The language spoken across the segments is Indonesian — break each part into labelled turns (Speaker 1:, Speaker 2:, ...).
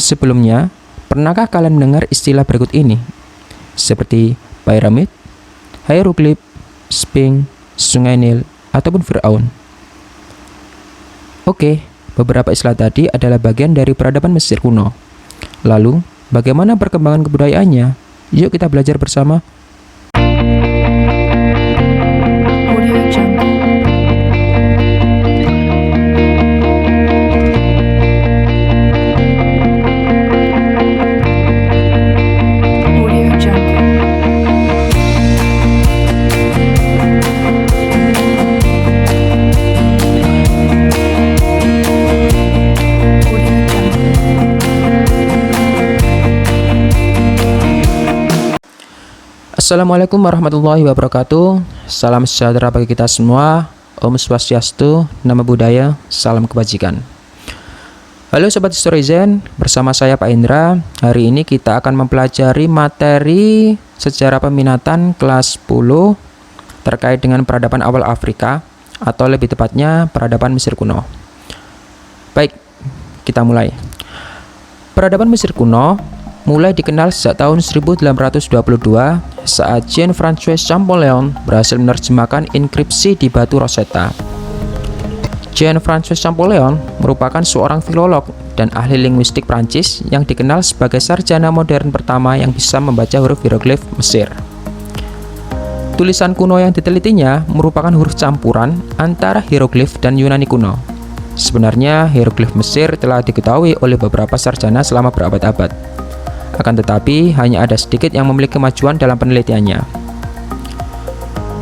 Speaker 1: Sebelumnya, pernahkah kalian mendengar istilah berikut ini? Seperti piramid, hieroglif, Sphinx, Sungai Nil, ataupun Firaun. Oke, beberapa istilah tadi adalah bagian dari peradaban Mesir kuno. Lalu, bagaimana perkembangan kebudayaannya? Yuk kita belajar bersama. Assalamualaikum warahmatullahi wabarakatuh. Salam sejahtera bagi kita semua. Om Swastiastu, Namo Buddhaya, salam kebajikan. Halo Sobat History Zen, bersama saya Pak Indra. Hari ini kita akan mempelajari materi sejarah peminatan kelas 10 terkait dengan peradaban awal Afrika, atau lebih tepatnya peradaban Mesir kuno. Baik, kita mulai. Peradaban Mesir kuno mulai dikenal sejak tahun 1822 saat Jean-François Champollion berhasil menerjemahkan inskripsi di batu Rosetta. Jean-François Champollion merupakan seorang filolog dan ahli linguistik Prancis yang dikenal sebagai sarjana modern pertama yang bisa membaca huruf hieroglif Mesir. Tulisan kuno yang ditelitinya merupakan huruf campuran antara hieroglif dan Yunani kuno. Sebenarnya hieroglif Mesir telah diketahui oleh beberapa sarjana selama berabad-abad. Akan tetapi, hanya ada sedikit yang memiliki kemajuan dalam penelitiannya.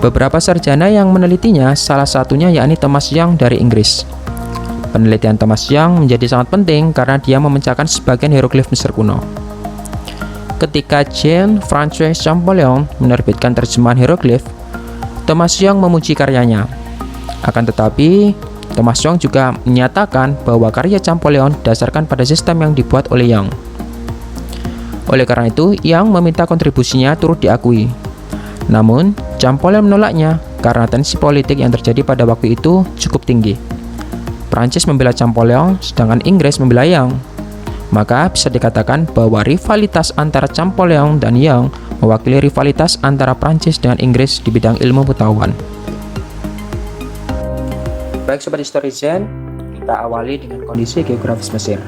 Speaker 1: Beberapa sarjana yang menelitinya, salah satunya yakni Thomas Young dari Inggris. Penelitian Thomas Young menjadi sangat penting karena dia memecahkan sebagian hieroglif Mesir kuno. Ketika Jean-François Champollion menerbitkan terjemahan hieroglif, Thomas Young memuji karyanya. Akan tetapi, Thomas Young juga menyatakan bahwa karya Champollion didasarkan pada sistem yang dibuat oleh Young. Oleh karena itu, Young meminta kontribusinya turut diakui. Namun, Champollion menolaknya karena tensi politik yang terjadi pada waktu itu cukup tinggi. Prancis membela Champollion, sedangkan Inggris membela Young. Maka bisa dikatakan bahwa rivalitas antara Champollion dan Young mewakili rivalitas antara Prancis dengan Inggris di bidang ilmu pengetahuan. Baik Sobat History Zen, kita awali dengan kondisi geografis Mesir.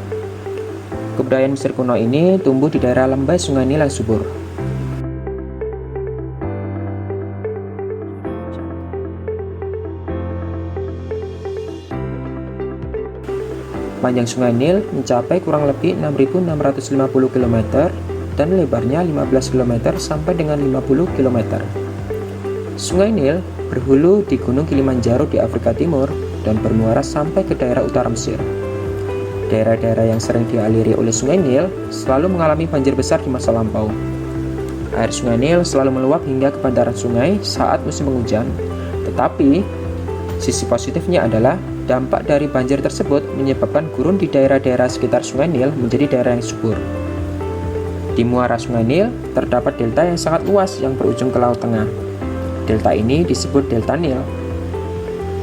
Speaker 1: Kebudayaan Mesir kuno ini tumbuh di daerah lembah Sungai Nil yang subur. Panjang Sungai Nil mencapai kurang lebih 6.650 km dan lebarnya 15 km sampai dengan 50 km. Sungai Nil berhulu di Gunung Kilimanjaro di Afrika Timur dan bermuara sampai ke daerah utara Mesir. Daerah-daerah yang sering dialiri oleh Sungai Nil selalu mengalami banjir besar di masa lampau. Air Sungai Nil selalu meluap hingga ke bantaran sungai saat musim penghujan. Tetapi, sisi positifnya adalah dampak dari banjir tersebut menyebabkan gurun di daerah-daerah sekitar Sungai Nil menjadi daerah yang subur. Di muara Sungai Nil terdapat delta yang sangat luas yang berujung ke Laut Tengah. Delta ini disebut Delta Nil.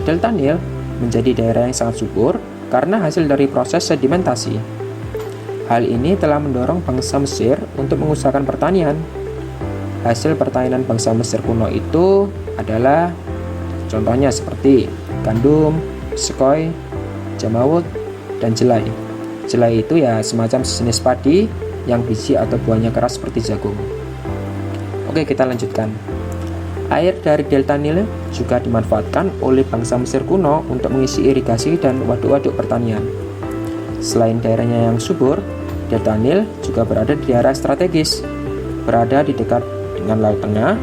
Speaker 1: Delta Nil menjadi daerah yang sangat subur karena hasil dari proses sedimentasi. Hal ini telah mendorong bangsa Mesir untuk mengusahakan pertanian. Hasil pertanian bangsa Mesir kuno itu adalah contohnya seperti gandum, sekoi, jamawut, dan jelai. Jelai itu ya semacam sejenis padi yang biji atau buahnya keras seperti jagung. Oke, kita lanjutkan. Air dari Delta Nil juga dimanfaatkan oleh bangsa Mesir kuno untuk mengisi irigasi dan waduk-waduk pertanian. Selain daerahnya yang subur, Delta Nil juga berada di daerah strategis, berada di dekat dengan Laut Tengah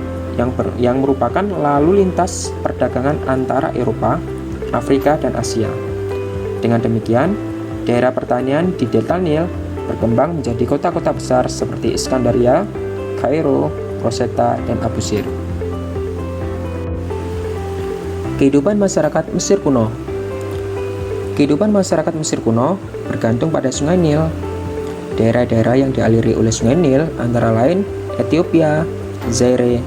Speaker 1: yang merupakan lalu lintas perdagangan antara Eropa, Afrika, dan Asia. Dengan demikian, daerah pertanian di Delta Nil berkembang menjadi kota-kota besar seperti Iskandaria, Kairo, Rosetta, dan Abu Sir. Kehidupan masyarakat Mesir kuno. Kehidupan masyarakat Mesir kuno bergantung pada Sungai Nil. Daerah-daerah yang dialiri oleh Sungai Nil antara lain Ethiopia, Zaire,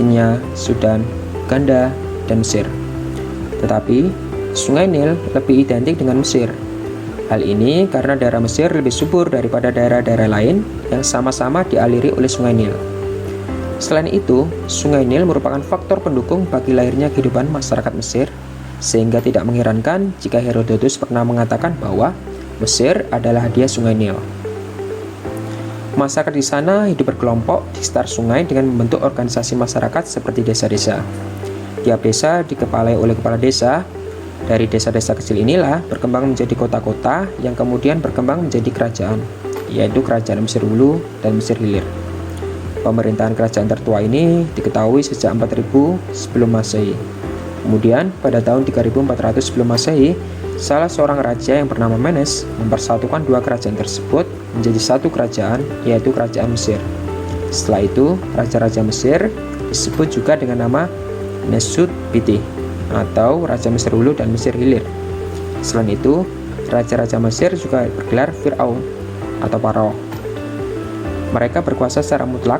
Speaker 1: Kenya, Sudan, Uganda, dan Mesir. Tetapi, Sungai Nil lebih identik dengan Mesir. Hal ini karena daerah Mesir lebih subur daripada daerah-daerah lain yang sama-sama dialiri oleh Sungai Nil. Selain itu, Sungai Nil merupakan faktor pendukung bagi lahirnya kehidupan masyarakat Mesir, sehingga tidak mengherankan jika Herodotus pernah mengatakan bahwa Mesir adalah hadiah Sungai Nil. Masyarakat di sana hidup berkelompok di sekitar sungai dengan membentuk organisasi masyarakat seperti desa-desa. Tiap desa dikepalai oleh kepala desa. Dari desa-desa kecil inilah berkembang menjadi kota-kota yang kemudian berkembang menjadi kerajaan, yaitu Kerajaan Mesir Hulu dan Mesir Hilir. Pemerintahan kerajaan tertua ini diketahui sejak 4000 sebelum Masehi. Kemudian pada tahun 3400 sebelum Masehi, salah seorang raja yang bernama Menes mempersatukan dua kerajaan tersebut menjadi satu kerajaan, yaitu Kerajaan Mesir. Setelah itu, raja-raja Mesir disebut juga dengan nama Nesut-Biti atau Raja Mesir Hulu dan Mesir Hilir. Selain itu, raja-raja Mesir juga bergelar Fir'aun atau Paro. Mereka berkuasa secara mutlak.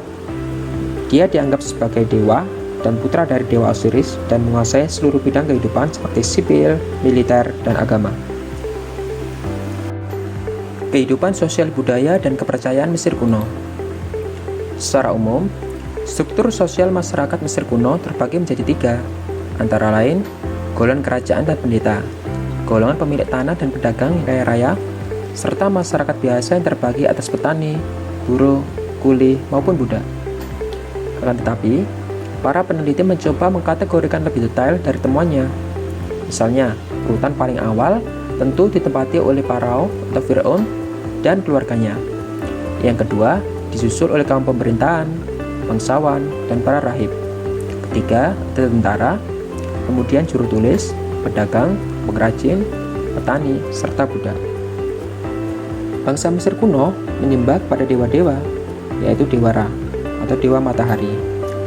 Speaker 1: Dia dianggap sebagai dewa dan putra dari dewa Osiris dan menguasai seluruh bidang kehidupan seperti sipil, militer, dan agama. Kehidupan sosial budaya dan kepercayaan Mesir kuno. Secara umum, struktur sosial masyarakat Mesir kuno terbagi menjadi tiga, antara lain golongan kerajaan dan pendeta, golongan pemilik tanah dan pedagang yang kaya raya, serta masyarakat biasa yang terbagi atas petani, buruh, kuli, maupun budak. Akan tetapi, para peneliti mencoba mengkategorikan lebih detail dari temuannya. Misalnya, urutan paling awal tentu ditempati oleh Farao atau Fir'aun dan keluarganya. Yang kedua, disusul oleh kaum pemerintahan, bangsawan, dan para rahib. Ketiga, tentara, kemudian juru tulis, pedagang, pengrajin, petani, serta budak. Bangsa Mesir kuno menyembah pada dewa-dewa, yaitu Dewa Ra atau Dewa Matahari,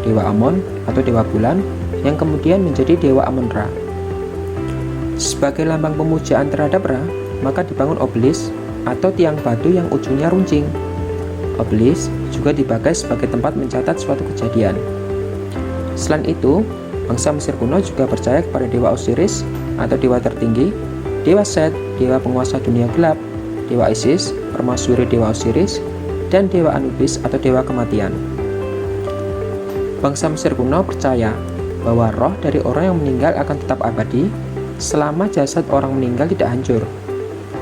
Speaker 1: Dewa Amon atau Dewa Bulan, yang kemudian menjadi Dewa Amon-Ra. Sebagai lambang pemujaan terhadap Ra, maka dibangun obelis atau tiang batu yang ujungnya runcing. Obelis juga dipakai sebagai tempat mencatat suatu kejadian. Selain itu, bangsa Mesir kuno juga percaya kepada Dewa Osiris atau Dewa tertinggi, Dewa Set, Dewa penguasa dunia gelap, Dewa Isis, permaisuri Dewa Osiris, dan Dewa Anubis atau Dewa kematian. Bangsa Mesir kuno percaya bahwa roh dari orang yang meninggal akan tetap abadi selama jasad orang meninggal tidak hancur.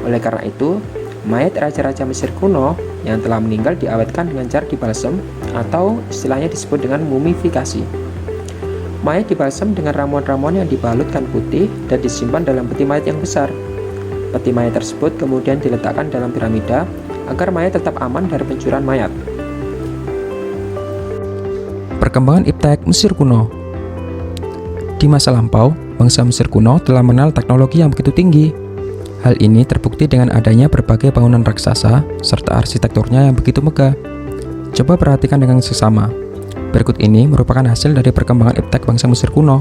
Speaker 1: Oleh karena itu, mayat raja-raja Mesir kuno yang telah meninggal diawetkan dengan cara dibalsem atau istilahnya disebut dengan mumifikasi. Mayat dibalsem dengan ramuan-ramuan yang dibalutkan putih dan disimpan dalam peti mayat yang besar. Peti mayat tersebut kemudian diletakkan dalam piramida agar mayat tetap aman dari pencurian mayat. Perkembangan iptek Mesir kuno. Di masa lampau, bangsa Mesir kuno telah mengenal teknologi yang begitu tinggi. Hal ini terbukti dengan adanya berbagai bangunan raksasa serta arsitekturnya yang begitu megah. Coba perhatikan dengan seksama. Berikut ini merupakan hasil dari perkembangan iptek bangsa Mesir kuno.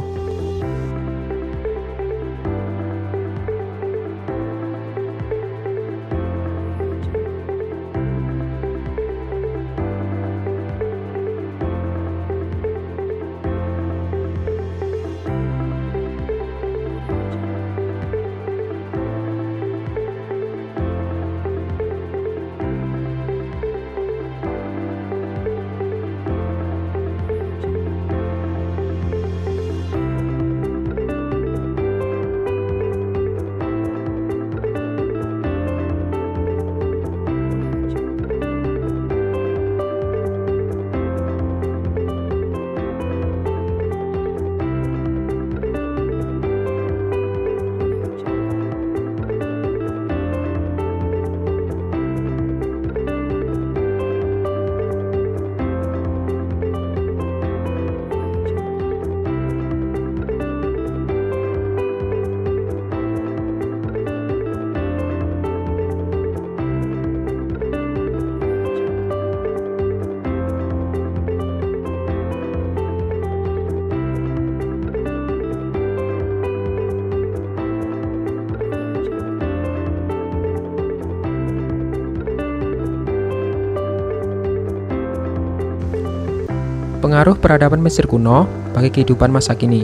Speaker 1: Pengaruh peradaban Mesir kuno bagi kehidupan masa kini.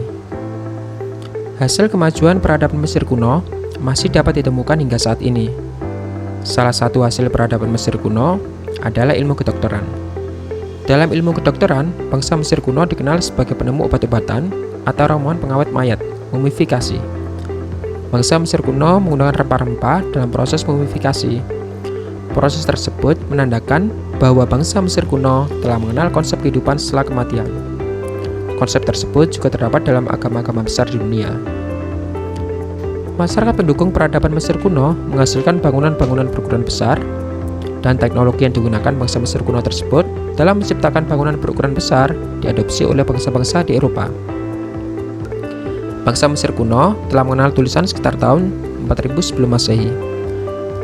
Speaker 1: Hasil kemajuan peradaban Mesir kuno masih dapat ditemukan hingga saat ini. Salah satu hasil peradaban Mesir kuno adalah ilmu kedokteran. Dalam ilmu kedokteran, bangsa Mesir kuno dikenal sebagai penemu obat-obatan atau ramuan pengawet mayat, mumifikasi. Bangsa Mesir kuno menggunakan rempah-rempah dalam proses mumifikasi. Proses tersebut menandakan bahwa bangsa Mesir kuno telah mengenal konsep kehidupan setelah kematian. Konsep tersebut juga terdapat dalam agama-agama besar di dunia. Masyarakat pendukung peradaban Mesir kuno menghasilkan bangunan-bangunan berukuran besar, dan teknologi yang digunakan bangsa Mesir kuno tersebut dalam menciptakan bangunan berukuran besar diadopsi oleh bangsa-bangsa di Eropa. Bangsa Mesir kuno telah mengenal tulisan sekitar tahun 4000 sebelum Masehi.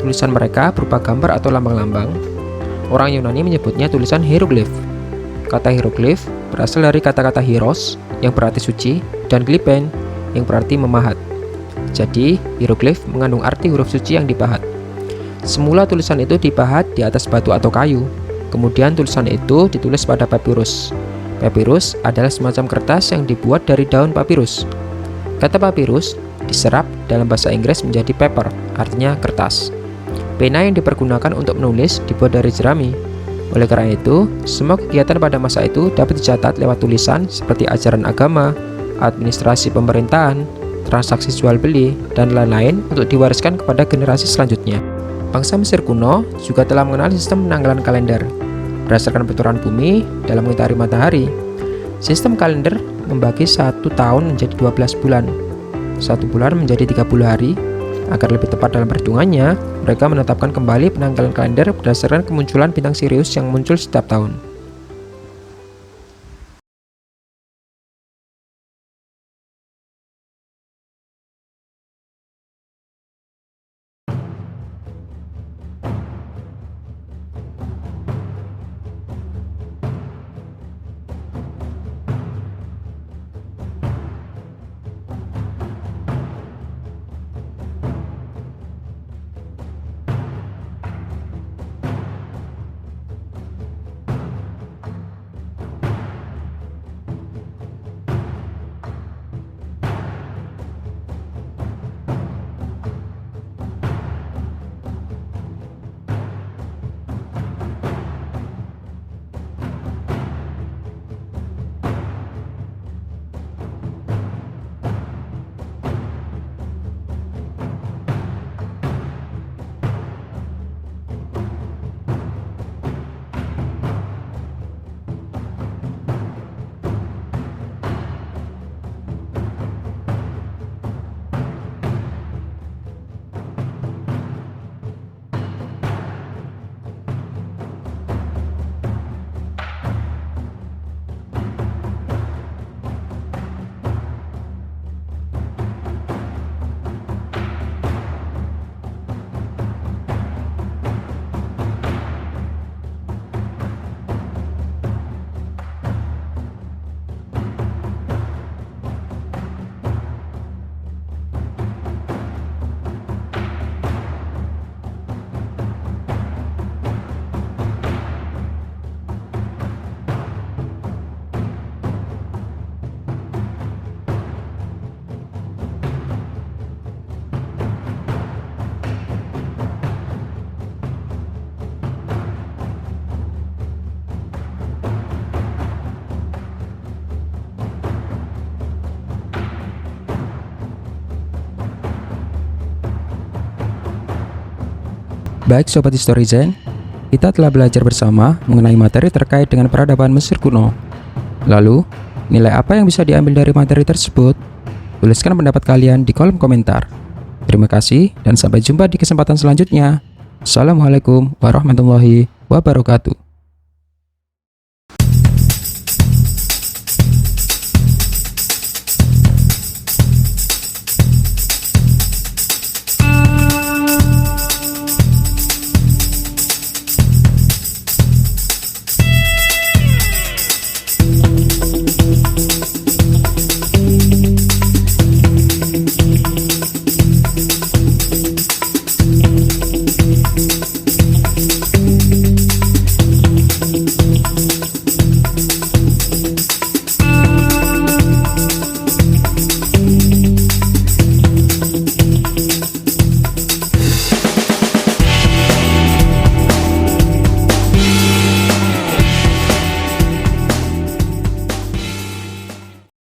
Speaker 1: Tulisan mereka berupa gambar atau lambang-lambang. Orang Yunani menyebutnya tulisan hieroglif. Kata hieroglif berasal dari kata-kata hieros yang berarti suci dan glyphen yang berarti memahat. Jadi, hieroglif mengandung arti huruf suci yang dipahat. Semula tulisan itu dipahat di atas batu atau kayu. Kemudian tulisan itu ditulis pada papirus. Papirus adalah semacam kertas yang dibuat dari daun papirus. Kata papirus diserap dalam bahasa Inggris menjadi paper, artinya kertas. Pena yang dipergunakan untuk menulis dibuat dari jerami. Oleh karena itu, semua kegiatan pada masa itu dapat dicatat lewat tulisan seperti ajaran agama, administrasi pemerintahan, transaksi jual beli, dan lain-lain untuk diwariskan kepada generasi selanjutnya. Bangsa Mesir kuno juga telah mengenal sistem penanggalan kalender berdasarkan pertukaran bumi dalam mengitari matahari. Sistem kalender membagi satu tahun menjadi 12 bulan. Satu bulan menjadi 30 hari. Agar lebih tepat dalam perhitungannya, mereka menetapkan kembali penanggalan kalender berdasarkan kemunculan bintang Sirius yang muncul setiap tahun. Baik Sobat Historizen, kita telah belajar bersama mengenai materi terkait dengan peradaban Mesir kuno. Lalu, nilai apa yang bisa diambil dari materi tersebut? Tuliskan pendapat kalian di kolom komentar. Terima kasih dan sampai jumpa di kesempatan selanjutnya. Assalamualaikum warahmatullahi wabarakatuh.